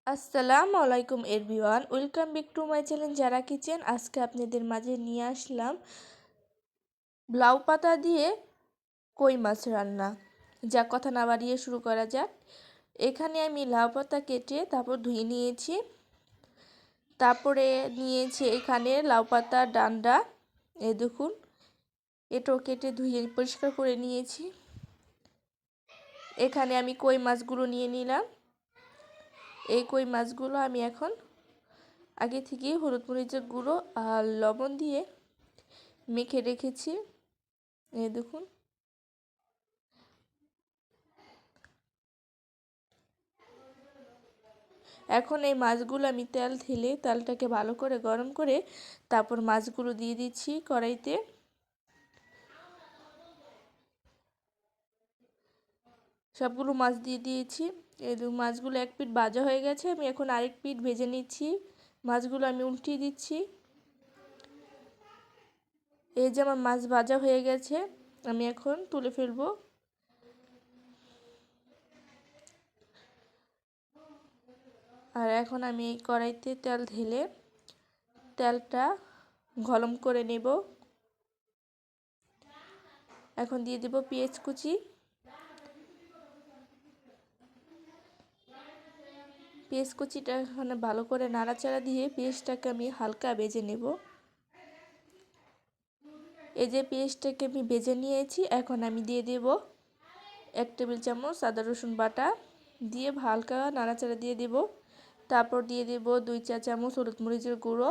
আসসালামু আলাইকুম everyone, welcome back to my channel যারা কিচেন। আজকে আপনাদের মাঝে নিয়ে আসলাম লাউ পাতা দিয়ে কই মাছ রান্না। যা কথা না বাড়িয়ে শুরু করা যাক। এখানে আমি লাউ পাতা কেটে তারপর ধুয়ে নিয়েছি। তারপরে নিয়েছি এখানে লাউ পাতার ডান্ডা, এই দেখুন, এটাও কেটে ধুয়ে পরিষ্কার করে নিয়েছি। এখানে আমি কই মাছগুলো নিয়ে নিলাম। এই কই মাছগুলো আমি এখন আগে থেকে হলুদ মরিচের গুঁড়ো আর লবণ দিয়ে মেখে রেখেছি। এই দেখুন, এখন এই মাছগুলো আমি তেল ঢেলে তেলটাকে ভালো করে গরম করে তারপর মাছগুলো দিয়ে দিচ্ছি কড়াইতে। সবগুলো মাছ দিয়ে দিয়েছি। এই মাছগুলো এক পিঠ ভাজা হয়ে গেছে, আমি এখন আরেক পিঠ ভেজে নিচ্ছি। মাছগুলো আমি উল্টিয়ে দিচ্ছি। এই যে আমার মাছ ভাজা হয়ে গেছে, আমি এখন তুলে ফেলবো। আর এখন আমি এই কড়াইতে তেল ঢেলে তেলটা গরম করে নেব। এখন দিয়ে দেব পেঁয়াজ কুচি। পেঁয়াজ কুচিটা এখানে ভালো করে নাড়াচাড়া দিয়ে পেঁয়াজটাকে আমি হালকা ভেজে নেব। এই যে পেঁয়াজটাকে আমি ভেজে নিয়েছি, এখন আমি দিয়ে দেব 1 টেবিল চামচ আদা রসুন বাটা, দিয়ে হালকা নাড়াচাড়া দিয়ে দেব। তারপর দিয়ে দেব 2 চা চামচ হলুদ মরিচের গুঁড়ো,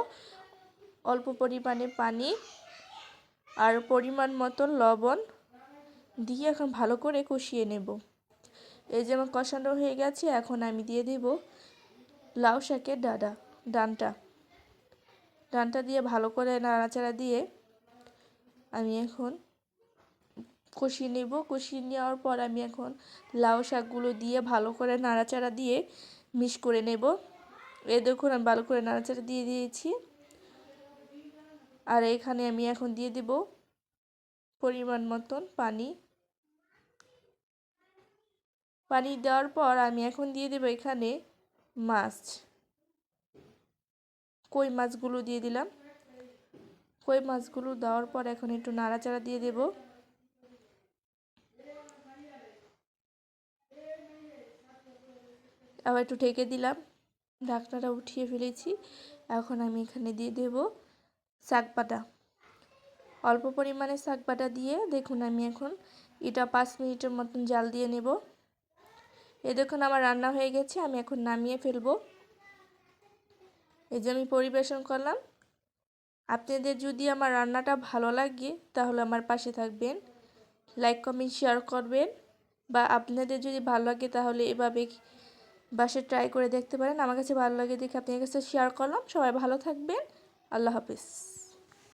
অল্প পরিমাণে পানি আর পরিমাণ মতন লবণ দিয়ে এখন ভালো করে কষিয়ে নেব। এই যে আমার কষানো হয়ে গেছে, এখন আমি দিয়ে দেব লাউ শাকের ডাঁটা দিয়ে ভালো করে নাড়াচাড়া দিয়ে আমি এখন কষিয়ে নেব। কষিয়ে নেওয়ার পর আমি এখন লাউ শাকগুলো দিয়ে ভালো করে নাড়াচাড়া দিয়ে মিক্স করে নেব। এই দেখুন, আমি ভালো করে নাড়াচাড়া দিয়ে দিয়েছি। আর এখানে আমি এখন দিয়ে দেব পরিমাণ মতন পানি। পানি দেওয়ার পর আমি এখন দিয়ে দেব এখানে কই মাছগুলো দিয়ে দিলাম। কই মাছগুলো দেওয়ার পর এখন একটু নাড়াচাড়া দিয়ে দেব। আবার একটু ঢেকে দিলাম, ঢাকনাটা উঠিয়ে ফেলেছি। এখন আমি এখানে দিয়ে দেব শাক বাটা, অল্প পরিমাণে শাক বাটা দিয়ে দেখুন আমি এখন এটা 5 মিনিটের মতন জাল দিয়ে নেব। এই দেখুন আমার রান্না হয়ে গেছে, আমি এখন নামিয়ে ফেলবো। এই যে আমি পরিবেশন করলাম। আপনাদের যদি আমার রান্নাটা ভালো লাগে তাহলে আমার পাশে থাকবেন, লাইক কমেন্ট শেয়ার করবেন, বা আপনাদের যদি ভালো লাগে তাহলে এভাবে বাসায় ট্রাই করে দেখতে পারেন। আমার কাছে ভালো লাগে দেখে আপনাদের কাছে শেয়ার করলাম। সবাই ভালো থাকবেন। আল্লাহ হাফিজ।